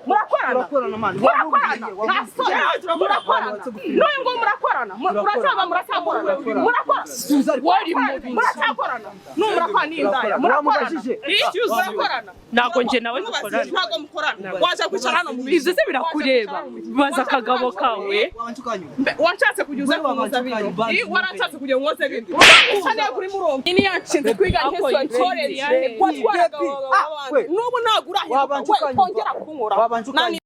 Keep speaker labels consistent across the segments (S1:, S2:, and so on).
S1: murakorana mani murakorana n'uyu ngo murakorana murakorana n'indaya murakorana
S2: ntago nje nawe dukorana
S1: waje kwicara hano mu bizo
S2: se birakureba baza akagabo kawe
S1: wanshatse kujya kumuza bino waranshatse kujya mwoze bino cyane kuri murongo ini yanshinze kwiga nkeso ntoreze watwaraga n'ubu nagura kongera kunkora nani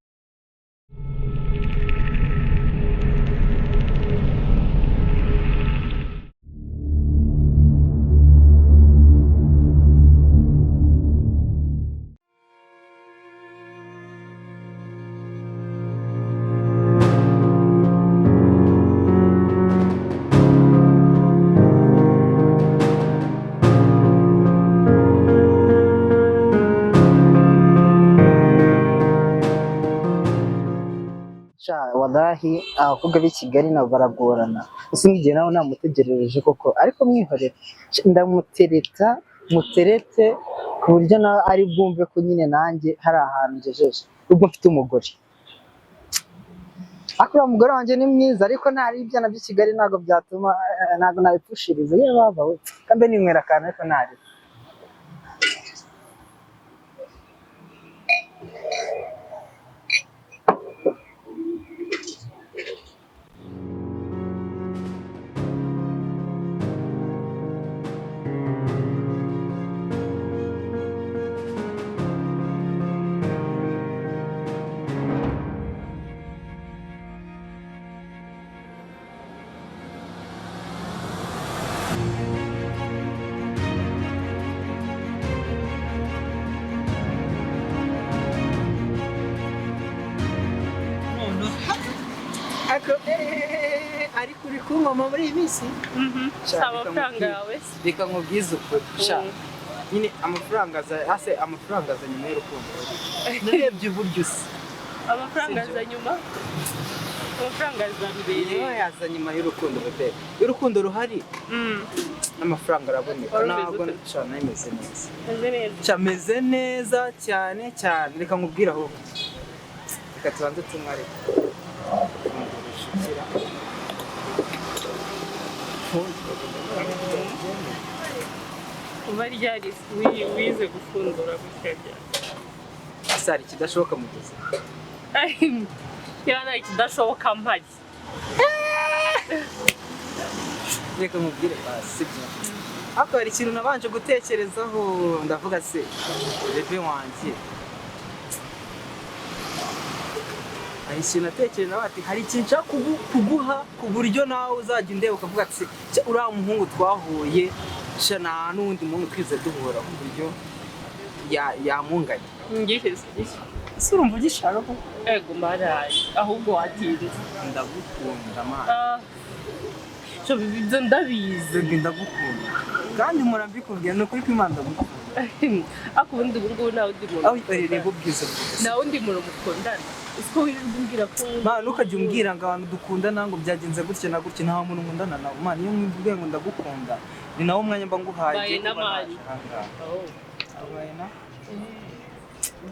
S3: Wallahi abakobwa b'i Kigali nabo baragorana ese ngiye nawe namutegerereje koko ariko mwihorera muterete ku buryo nawe ari bwumve ko nyine nanjye hari ahantu ngejeje ubwo mfite umugore akura umugore wanjye ni mwiza ariko ntari ibyana by'i Kigali ntago byatuma ntago nabipushiriza ye baba we kambe ninywera kana ariko ntari ariko uri kumama muri iyi minsi
S2: amafaranga yawe
S3: reka nkubwize ukuri nyine amafaranga aza nyuma y'urukundo narebye uburyo usa
S2: amafaranga aza nyuma amafaranga aza mbere
S3: niyo yaza nyuma y'urukundo bebe y'urukundo ruhari amafaranga araboneka ntabwo nshana imeze neza meze neza cyane reka nkubwire aho reka tubanze tumware
S2: kuba ryari wize gufundura gutebya
S3: asari kidashoboka mu buzima
S2: yana ikidashoboka mpari
S3: reka nkubwire sibyo ariko hari ikintu nabanje gutekerezaho ndavuga se bebe wanjye hari ikintu natekereza bati hari ikintu nshaka kuguha ku buryo nawe uzajya undeba ukavuga ati uriya muhungu twahuye nta n'undi muntu twize duhura ku buryo yamunganya ese urumva ugishaka ko
S2: ego marayi ahubwo watinze
S3: ndagukunda mana
S2: ibyo ndabizi
S3: ndagukunda kandi mpora mbikubwira ni ukuri ko Imana ndagukunda
S2: ariko ubundi ubu ngubu nta wundi muntu
S3: aho reba ubwiza
S2: nta wundi muntu mukundana ese wirirwa umbwira ko
S3: mana ukajya umbwira ngo abantu dukundana ngo byagenze gutya na gutya nta muntu nkundana nawe mana iyo mwibwiye ngo ndagukunda ni nawo mwanya mba nguhaye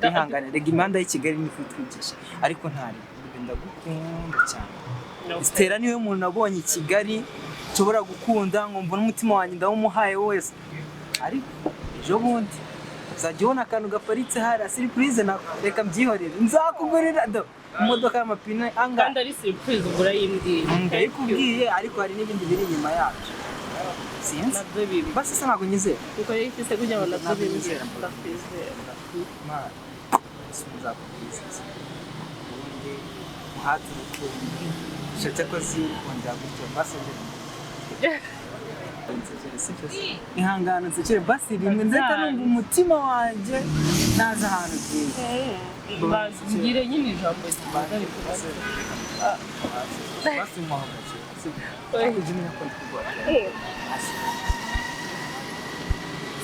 S3: ihangane rega imihanda y'i Kigali ni kwitwigisha ariko ntari ndagukunda cyane Stella niwe muntu nabonye i Kigali nshobora gukunda ngo mbone umutima wanjye ndawumuhaye wese ariko ejo bundi uzajya ubona akantu gaparitse hari surprise na reka mbyihorere nzakugurira imodoka y'amapine anga
S2: kandi ari surprise ubura yimbwiye
S3: ndayikubwiye ariko hari n'ibindi biri inyuma yacu sinzi basi se ntabwo nyizera
S2: kuko yifise kujya abona ndabyizera ndakwizera
S3: Mana sinzakubwiza ubundi muhati urukundo shatse ko zikunda gutyo basi ihangana nsekere basi rimwe nzahita numva umutima wanjye naza ahantu byiza
S2: ngire nyine ijambo
S3: basi mwahogaje kujimenya ko ndikugora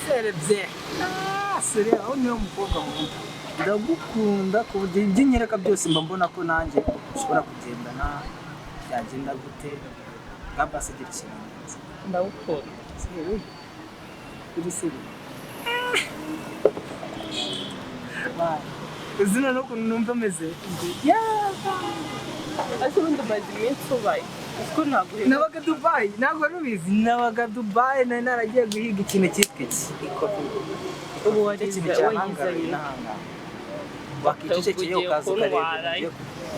S3: serebye sere aho niyo mukobwa nkunda ndagukunda ku buryo ibyo nyereka byose mba mbona ko nanjye ushobora kugendana byagenda gute basi gira ikintu
S2: ndagukunda
S3: uri seri bye Uzina no kunumva meze.
S2: ase ubundi umaze iminsi ubaye uko ntaguhe
S3: Nabaga Dubai, ntabwo rubizi. Nabaga Dubai naragiye guhiga ikintu cyitwa iki.
S2: ubu warize
S3: wayizanye n'ahanga. Wakicecekeye ukaza ukareba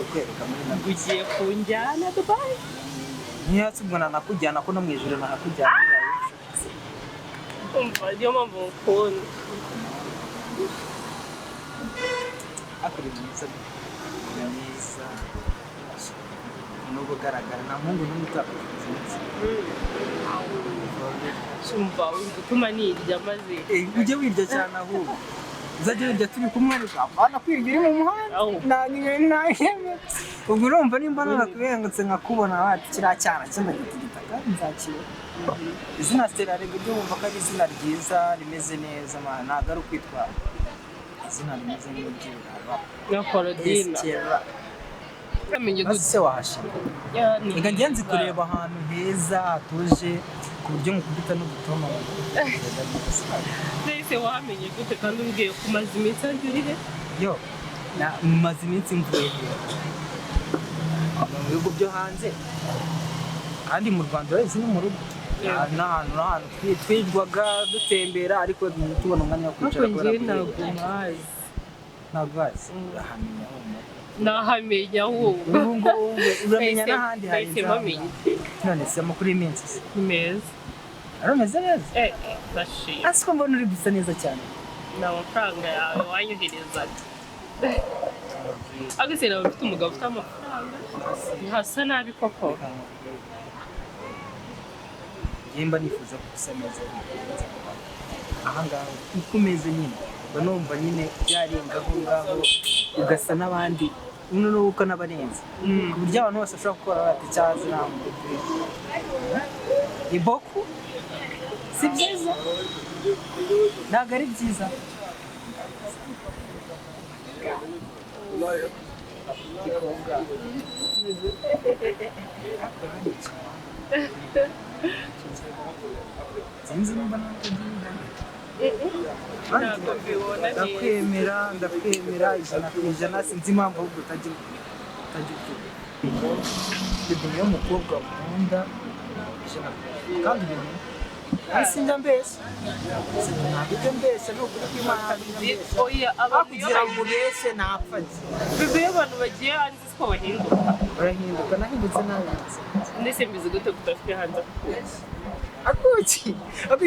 S3: ukwereka muri nabwo.
S2: ugiye kunjyana Dubai
S3: Ntiyasubwana nakujyana ko no mu ijoro nakujyana.
S2: umva niyo mpamvu ukunda
S3: Akuri mwiza. Nubwo garagara nta mungu n'umutakazi.
S2: Shumva gutuma nirya maze
S3: Ujye wirya cyane ahubwo. Uzajya wirya turi kumwe abana kwirya iri mu muhanda. Ubwo urumva nimba narakubengutse nkakubona bati kiriya cyana cy'amagitigitaka nzakira. Izina Stella rego byo wumva ko ari izina ryiza rimeze neza mana ntabwo ari ukwitwara. Izina rimeze nk'iry'ibiraba.
S2: na Korodina kamenye
S3: Ase wahashira. Ega ngenzi kureba ahantu heza hatuje ku buryo mukubita no gutoma.
S2: Nese wamenye gute kandi umbwiye ko umaze iminsi agirire
S3: Yo, maze iminsi mvuye mu bihugu byo hanze kandi mu Rwanda wese ni mu rugo n'ahantu twirwaga dutembera ariko tubona umwanya wo kwicara ntabwo azi
S2: nahamenya wowe
S3: ubu uramenya n'ahandi hari none se amakuru y'iminsi
S2: meza
S3: arameze neza
S2: ndashimye
S3: asiko mbona uri gusa neza cyane
S2: n'amafaranga yawe wanyoherezaga agese nawe ufite umugabo ufite amafaranga ntasa nabi koko
S3: yemba nifuza ko usa neza ahangaha ukomeze nyine numva nyine byarengaho ngaho ugasa n'abandi nuko n'abarenze ku buryo abantu bose bashobora gukora bati cyazi ntabwo iboku si byiza ntabwo ari byiza sinzi nimba ndakwemera ijana ku ijana sinzi impamvu ahubwo utajya ibyo umukobwa ukunda kandi ibintu sinjya mbese ntabwo mbese ni ukuri kw'Imana kugira ngo ubeshye napfa
S2: bibe abantu bagiye hanze siko
S3: barahinduka nahindutse nabi
S2: ndetse mbizi gute kutafite hanze
S3: akuki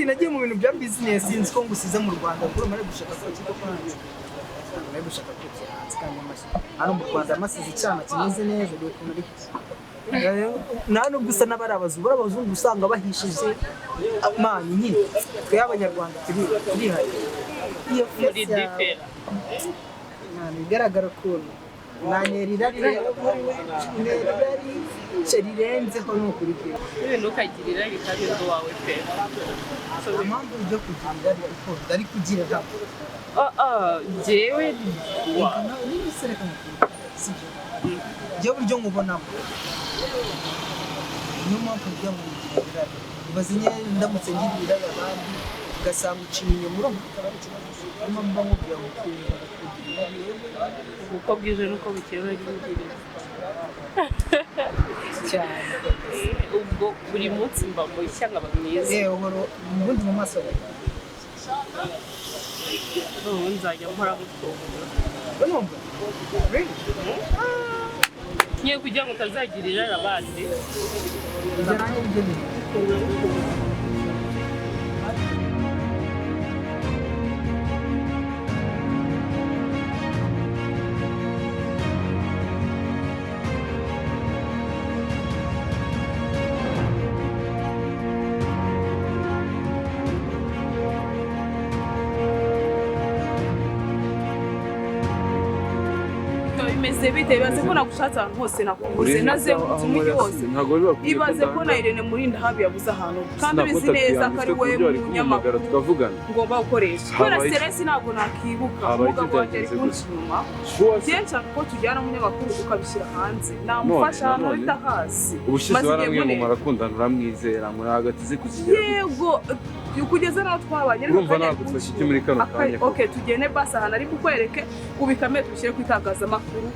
S3: nagiye mu bintu bya business nzi ko ngusize mu Rwanda kuri mare gushaka ko kigo hanze mare gushaka ko hanze kandi amashi hano mu Rwanda amasize icyana kimeze neza dore ko muri nta nubwo usa n'abazungu usanga bahishije amani nyine twe abanyarwanda turi hari iyo
S2: muri difera
S3: bigaragara ukuntu nanyerira rirenzeho ni ukuri pe
S2: ibintu ukagirira bikabizo wawe pe
S3: impamvu ujya kugirira ariko ari kugira ntabwo
S2: jewe
S3: nibisereka njye buryo nkubonamo niyo mpamvu ujya mu kugirira ibaze nyine ndamutse ngirira abandi ugasanga uciye inyuma urumva ukaba ari ikibazo niyo mpamvu nkubwira ngo kugirira
S2: uko bwije nuko bukeye uragirira
S3: cyane
S2: ubwo buri munsi mba mu ishyanga bamwiza
S3: uhoro ubundi mu maso
S2: ubu nzajya nkora gutungura
S3: urumva
S2: ngiye kugira ngo utazagirira abandi
S3: byarangiye bigenewe
S1: bite bibaze ko nagushatse ahantu hose nakubuze nazengurutse umujyi wose ibaze ko na Irene Murinda habi yabuze ahantu kandi bizi neza ko ari we munyamakuru ngomba gukoresha kubera stress ntabwo nakibuka umugabo wanjye ari kunshima njye nshaka ko tujyana umunyamakuru ukabishyira hanze namufasha ahantu bita hasi
S4: ubushize waramwe mu marakundana uramwizera muri hagati ze kuzigera
S1: yego kugeza naho twabanye
S4: urumva nagufasha iki muri kano kanya
S1: okay tugene basa hana ariko kwereke ubikame tubishyire ku itangazamakuru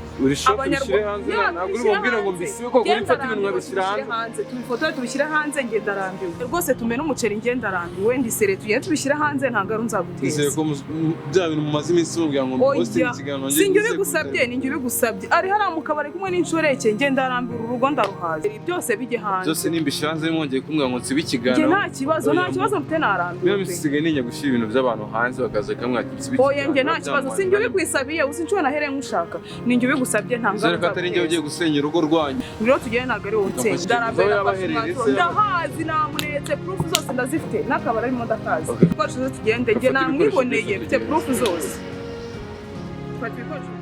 S4: abanyarwanda ntabwo uri mubwira ngo mbisibe ko kuri mfata ibintu nkabishyira hanze
S1: tubifotoye tubishyire hanze ngenda rambiwe rwose tumene umuceri ngenda rambiwe ndi sere tugende tubishyire hanze ntabwo ari nzaguteza
S4: nizeye ko bya bintu mumaze iminsi mubwira ngo posting ikiganiro
S1: sinjye ubigusabye ninjye ubigusabye ari hari amukabare kumwe n'inshoreke ngenda rambiwe urugo ndaruhaze byose bijye hanze
S4: byose nimbishyira hanze mwongeye kumbwira ngo nsibe ikiganiro
S1: nta kibazo mfite narambiwe
S4: niba bisigaye ninya gushyira ibintu by'abantu hanze bakaza kamwakira ikibi
S1: oya njye nta kibazo sinjye ubikwisabiye usinshwe na here nkushaka ninjye ubigusabye ntabwo
S4: zereka atari njye ugiye gusenya urugo rwanyu
S1: rero tugende ntabwo ari wowe utsenye ndahazi namunetse proof zose ndazifite n'akabara arimo ndakazi ibikoresho tugende njye namwiboneye mfite proof zose fata ibikoresho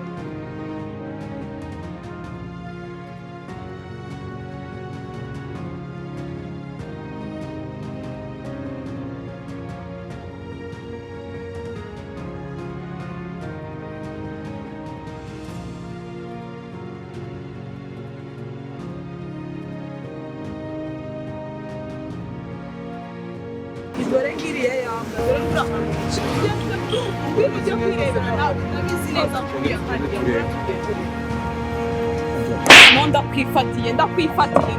S1: dore ngiriye yamba dore ujya kwirebera nawe utabizi neza kuriya kandi ndakwifatiye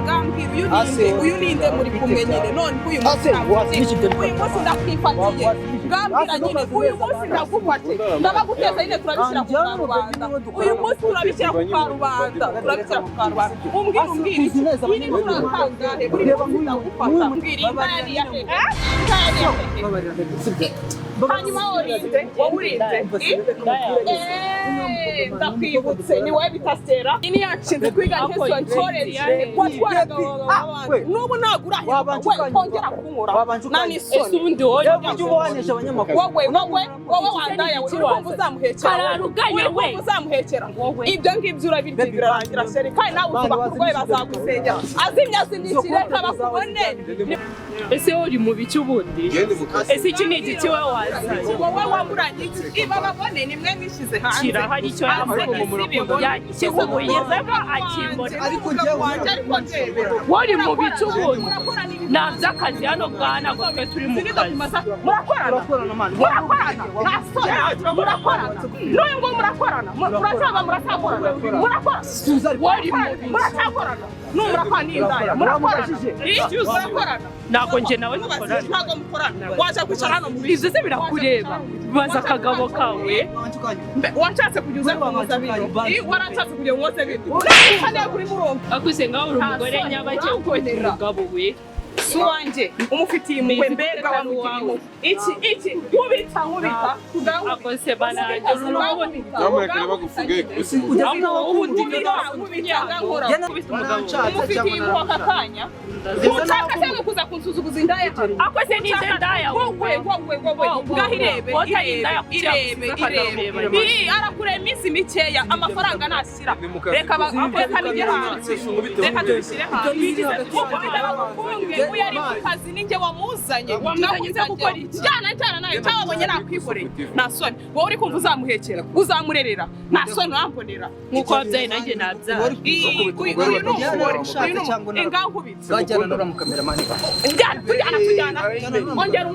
S1: ngambwira uyu ninde muri kumwe nyine none uyu munsi ndakwifatiye ngambwira nyine uyu munsi ndagufate ndabaguteza nyine turabishyira ku karubanda uyu munsi turabishyira ku karubanda umbwira nyine turakangahe buri munsi ndagufata mbwira intariya hanyuma urinde ndakwibutse ni wowe bitasera ini yacinze kwiga nk'ejo ntoreye watwaraga n'ubu nagurahira kongera kunkora nani soni
S3: ubundi wowe ujye ubanisha abanyamakuru
S1: wowe wandaya urumva uzamuhekera ibyo ngibyo urabirya birarangira seri kandi nawe uzuba kurwaye bazagusenya azimyikire kabakubone
S2: ese uri mu biki ubundi ese iki ni igiti wowe wazanye
S1: wowe wamuranye iki iba babone ni mwe mwishyize hanze
S2: kirahari icyo yakikugezemo akimbona
S1: ariko
S2: wari mu biki ubundi nta by'akazi hano ngaha ntabwo twe turi mu kazi
S1: murakorana n'uyu ngo murakorana n'umurakorana n'indaya murakorana
S2: ntabwo njye nawe dukorana
S1: waje kwicara hano mu bizi
S2: ibyo se birakureba baza akagabo kawe
S1: wanshatse kujya uze kunoza bino waranshatse kujya unoze bino kandi kuri murongo
S2: akuze ngaho uri umugore nyabake ukongera umugabo we
S1: suwanjye umufitiye impuhwe mbega wamugiriye iki nkubita
S2: akose bananjye
S4: nyamuneka bagufuge
S1: umufitiye impuhwe aka kanya ushaka se kuza kunsuzuguza indaya
S2: akose ni indaya
S1: wowe ngaho irebe arakureba iminsi mikeya amafaranga nashyira reka nigere hanze reka tubishyire hanze uyu ari mu kazi ninjye wamuzanye gukora iki cyana nawe cyababonye nakwikoreye nta soni wowe uri kumva uzamuhekera uzamurerera nta soni urambonera
S2: nk'uko wabyaye nanjye nabyara
S1: uyu ni umugore ingaho nkubitse tujyana ongera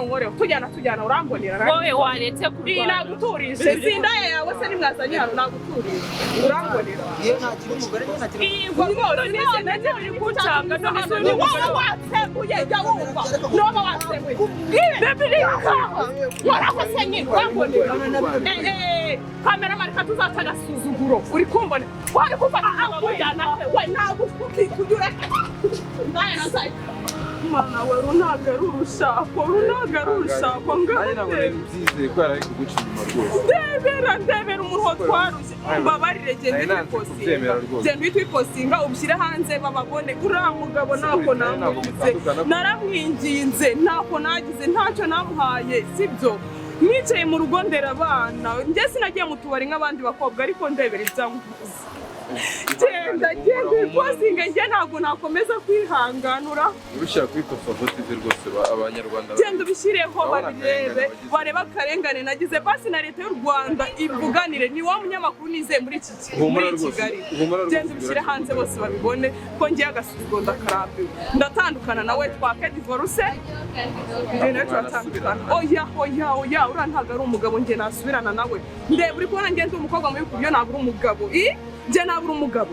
S1: unkoreho tujyana urambonera
S2: wowe waretse
S1: kurwara naguturije zindaya yawe se nimwazanye hano naguturije urambonera
S3: iyo ntagira umugore
S1: rwose nanjye biri kuncanga none wowe watsembuye jya wumva noba watsembuye warakoze nyine urambonera kameramani katuzaca agasuzuguro uri kumbona wari kuva akujyana we ntabwo kujya ndaya nasaye mana we runaga rurushako ndebera umuntu twarushye mbabarire genda witwipostinga ubishyire hanze bababone uriya mugabo ntako namubitse naramwinginze ntako nagize ntacyo namuhaye sibyo mwicaye mu rugo ndera abana njye sinagiye mu tubari nk'abandi bakobwa ariko ndebera ibyanguvuze genda ipostinga njye ntabwo nakomeza kwihanganura
S4: ubishaka kwitofa votize rwose abanyarwanda
S1: genda ubishyireho babirebe bareba akarengane nagize basi na leta y'u Rwanda ivuganire ni wa munyamakuru nizeye muri Kigali genda ubishyire hanze bose babibone ko ngiye agasuzuguro ndakarambiwe ndatandukana nawe twake divorce njye turatandukana oya uriya ntabwo ari umugabo njye nasubirana nawe ndeba uri kubona njye ndi umukobwa muri kubyo ntabwo uri umugabo njye ntabwo uri umugabo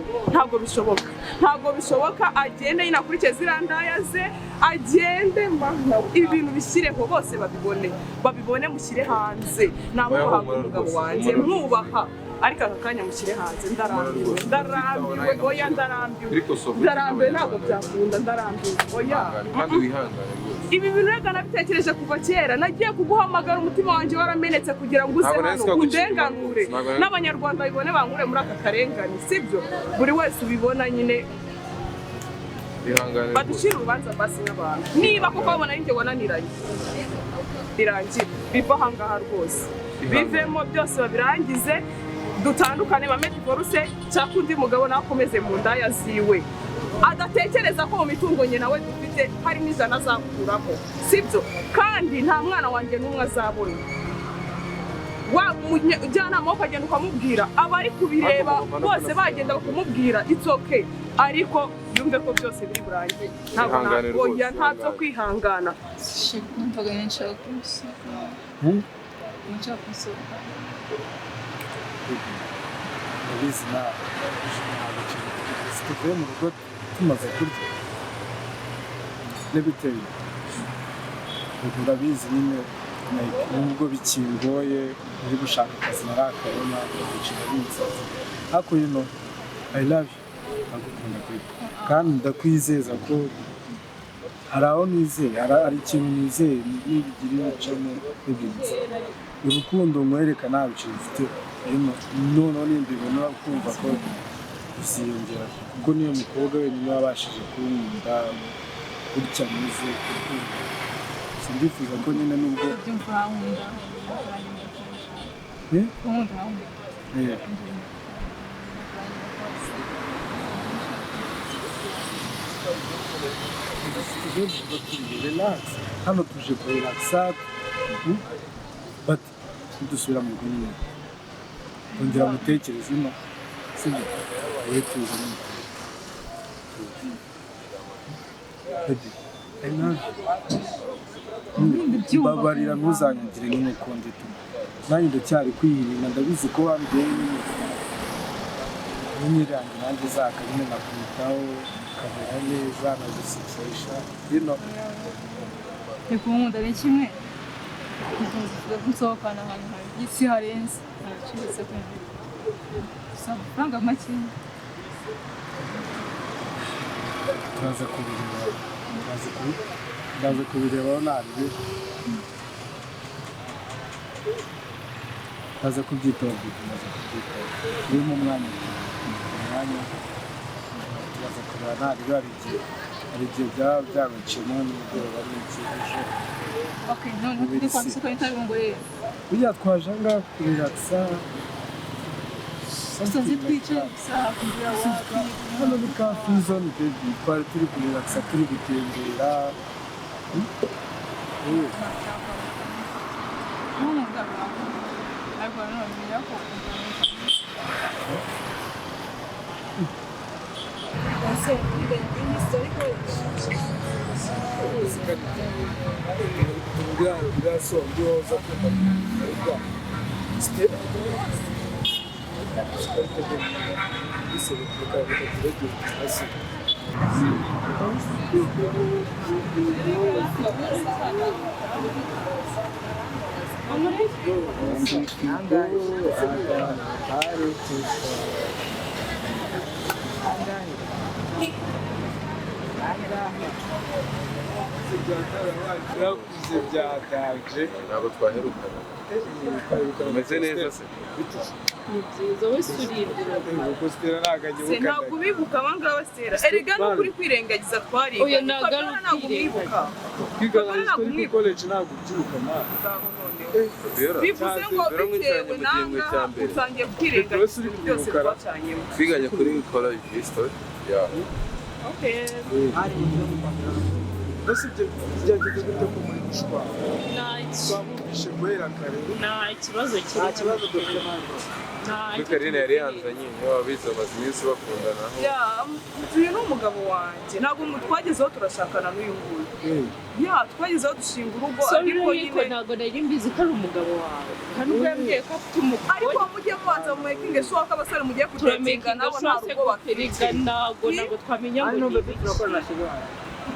S1: ntabwo bishoboka agende yinakurikiye ziriya ndaya ze agende ibintu bishyireho bose babibone mushyire hanze namubaha umugabo wanjye mwubaha ariko aka kanya mushyire hanze ndarambiwe oya ndarambiwe ntabwo byakunda ndarambiwe oya
S4: kandi wihangane
S1: ibi bintu rega nabitekereje kuva kera nagiye kuguhamagara umutima wanjye waramenetse kugira ngo uze hano undenganure n'abanyarwanda bibone bankure muri aka karengane sibyo buri wese ubibona nyine badushira urubanza basi n'abantu niba kuko babona ari njye wananiranye birangira biva ahangaha rwose bivemo byose babirangize dutandukane bame divorce cyangwa undi mugabo nakomeze mu ndaya ziwe adatekereza ko mu mitungo nye nawe dufite hari n'ijana azakuramo sibyo kandi nta mwana wanjye n'umwe azabona ujyana amaboko agenda ukamubwira abari kubireba bose bagenda bakamubwira it's okay ariko yumve ko byose biri burangiye ntabwo kwihangana
S5: abizi tuvuye mu rugo tumaze kurya n'ibiteye urabizi nyine nubwo bikingoye uri gushaka akazi narakabona ubicira n'insazi ariko I love you ndagukunda kandi ndakwizeza ko hari aho nizeye hari ikintu nizeye nibigirira icamo n'ibintu urukundo nkwereka nta biciro mfite noneho nimbibona kumva ko biziyongera kuko niyo mukobwa wenyine wabashije kunkunda gutya meze sindifuza ko nyine nubwo relax hano tuje kurelaxa but dusubira mu rwenya ongera mutekereze ino sibyo wetuza babarira ntuzanyagire nk'umukondi tu nanjye ndacyari kwirinda ndabizi ko wambwiye n'irangi nanjye zakanyine nakwitaho kamera neza nagusikisha ino
S6: nkunda ni kimwe nsohokana ahantu hari isi harenze nacitse kwenda amafaranga make
S5: ndaza kubirebaho nabi ndaza kubyitaho uri mu mwanya ndaza kureba nabi hari igihe byaba byabaciyemo n'ubwoba n'ikibazo
S6: none uri kwa siko ntabi ngo rero
S5: bijya twaje ngaha kurelaxa
S6: Usanze twicaye isaha kugira waka
S5: hano ni cafe zone baby twari turi kurelaxa turi gutembera Yakuze byataje
S4: ntabwo twaherukana umeze neza se
S2: ni byiza wese urindira
S5: kuko Stella naganye
S1: se ntabwo ubibuka abangaba Stella erega no kuri kwirengagiza twari
S2: oya ntabwo
S1: ubibuka
S5: kwiga muri college ntabwo ubyiruka
S1: bivuze ngo bitewe nanga usangiye kwirengagiza byose twacanyemo
S4: twiganye kuri college history yeah
S1: okay
S5: bose byageze gute ko muri gushwa Amufashe guhera kare
S2: nta kibazo
S5: dufite
S4: kuri Karine yari yanzanye niyo wabize amaze iminsi bakundana
S1: uyu ni umugabo wanjye ntabwo twagezeho turashakana n'uyu nguyu twagezeho dushinga urugo ariko nyine
S2: ntabwo nari mbizi ko ari umugabo wawe kandi ubwo yambwiye ko afite umugore
S1: ariko mujye mubanza mu making show ko abasore mugiye kudatinga nabo nta rugo bafite
S2: ntabwo twamenya ngo ni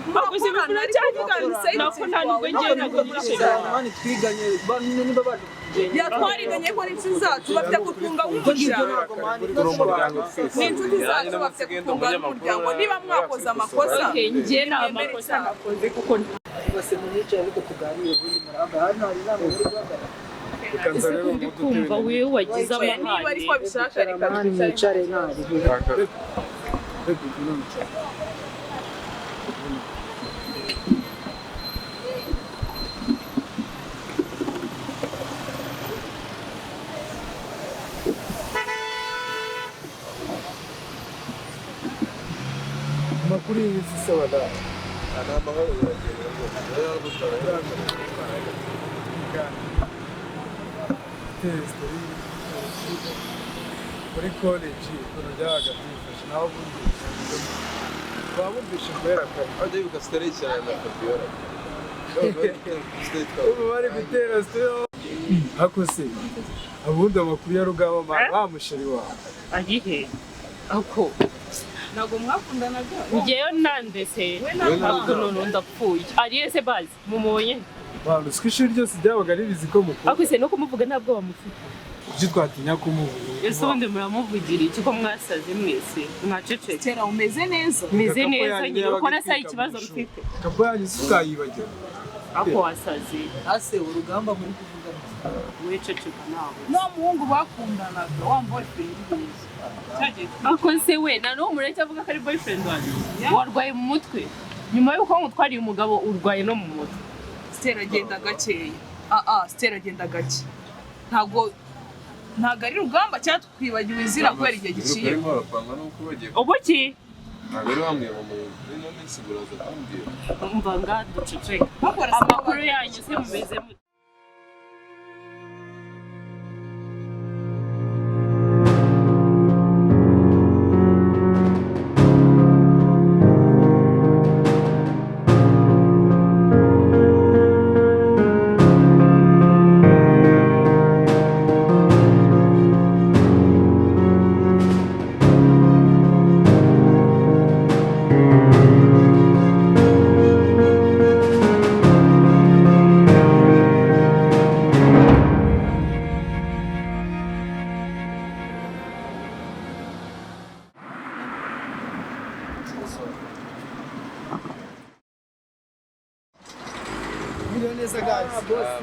S1: Abakozi b'uracyagigana
S2: nako nta nubwo ngiye ntabwo
S3: mani twiganye niba baje
S1: yatwariganye ko n'inshuti zacu bafite gutunga nk'umuryango n'inshuti zacu bafite gutunga nk'umuryango niba mwakoze amakosa
S2: njye nta makosa nakoze kuko
S3: bose mwicaye ariko tuganire ubundi muraba hano hari inama muri Rwanda
S2: ese kundi kumva wewe wagize amahane
S1: niba ariko bishaka reka
S3: twicare nabi
S5: makuru y'isi se wala
S4: ana amahoro yagenda rero gutara
S5: muri college ukuntu byabaga byifashe naho ubundi twabumvishe mbere kare
S4: ajya yuka stare cyane na Fabiola
S5: ubu bari gutera Stella hakose abundi amakuru ya Rugaba bamusheri wawe
S2: agihe ako
S1: ntabwo mwakundanaga
S2: ngewe nandese ntabwo none ndapfuye ariye se bazi mumubonye
S5: bantu ishuri ryose ryabaga ribizi ko mukuru
S2: ako se no kumuvuga ntabwo bamufite
S5: ibyo twatinya kumuvuga
S2: ese ubundi muramuvugira iki ko mwasaze mwese mwacecetse
S1: Stella umeze neza
S2: meze neza nyine uko nasaye ikibazo mfite
S5: kapo yanyu sikayibagira
S2: ako wasaze
S3: ase urugamba muri kuvuga
S2: wececeka nawe
S1: no muhungu bakundanaga wa boyfriend
S2: ako se we na n'uwo mureke avuga ko ari boyfriend wanjye warwaye mu mutwe nyuma y'uko mutwariye umugabo urwaye no mu mutwe
S1: Stella agenda gakeya Stella agenda gake ntabwo ari Rugamba cyatwibagiwe izira kubera igihe giciye
S2: ubuki
S4: ntabwo ari bamwe mu ino minsi buraza kumbwira
S2: umva ngaduceceka amakuru yanyu se mumeze mute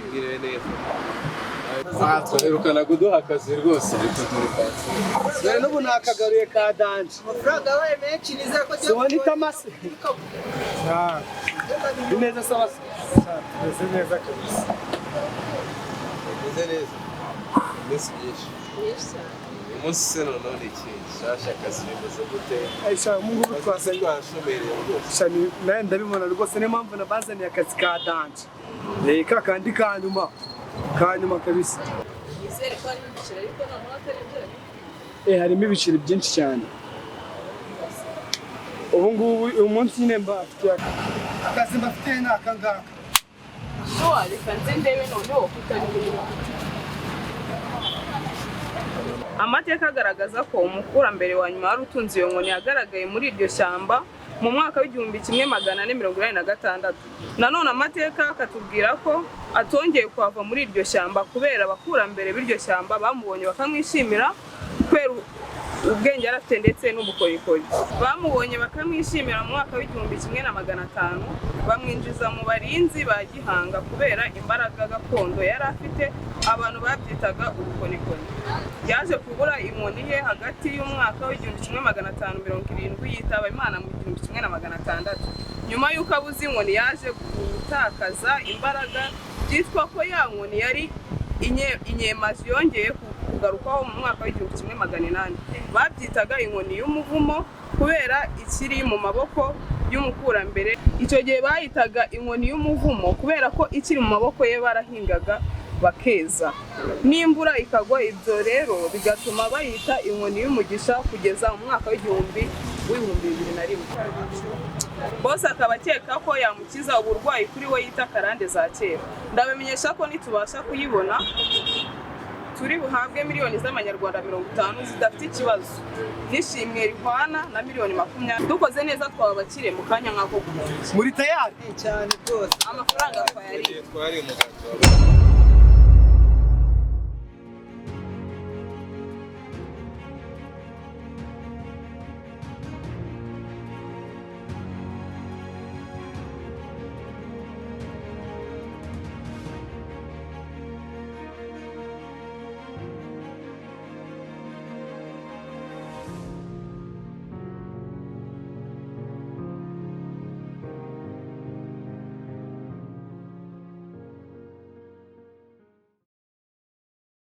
S4: mbwire neza twaherukana kuduha akazi rwose ariko turi pansi
S5: dore n'ubu nakagaruye ka danje
S3: amafaranga yabaye menshi nizera ko
S5: ubona itamase neza sawa meze neza kabisa
S4: meze neza iminsi myinshi umunsi se noneho ni iki shasha akazi bimeze gute
S5: aisha mungu twasenge
S4: twashomereye rwose
S5: shani naye ndabibona rwose niyo mpamvu nabazaniye akazi ka danje ka kandi kanyuma kabisa harimo ibiciro byinshi cyane ubu ngubu uyu munsi nyine mbafitiye akazi mbafitiye ni aka ngaka
S1: reka nze ndebe noneho amateka agaragaza ko umukurambere wa nyuma wari utunze iyo nkoni yagaragaye muri iryo shyamba mu mwaka w'1486. Nanone amateka akatubwira ko atongeye kuhava muri iryo shyamba kubera abakurambere b'iryo shyamba bamubonye bakamwishimira ubwenge yarafite ndetse n'ubukorikori. Bamubonye bakamwishimira mu mwaka w'1500 bamwinjiza mu barinzi ba Gihanga kubera imbaraga gakondo yari afite, abantu babyitaga ubukorikori. Yaje kubura inkoni ye hagati y'umwaka w'1570 yitaba Imana mu 1600. Nyuma y'uko abuze inkoni yaje gutakaza imbaraga, byitwa ko ya nkoni yari inyemazi yongeye kugarukaho mu mwaka w'1800. Babyitaga inkoni y'umuvumo kubera ikiri mu maboko y'umukurambere. Icyo gihe bayitaga inkoni y'umuvumo kubera ko ikiri mu maboko ye barahingaga bakeza, n'imvura ikagwa. Ibyo rero bigatuma bayita inkoni y'umugisha kugeza mu mwaka w'2001. Bose akaba akeka ko yamukiza uburwayi kuri we yita karande za kera. Ndabamenyesha ko nitubasha kuyibona turi buhabwe miliyoni z'amanyarwanda 50 zidafite ikibazo, nishimwe rihwana na miliyoni 20. Dukoze neza twaba bakire mu kanya nkako.
S3: Muri tayari
S1: cyane rwose amafaranga twayari
S4: twari mu gato.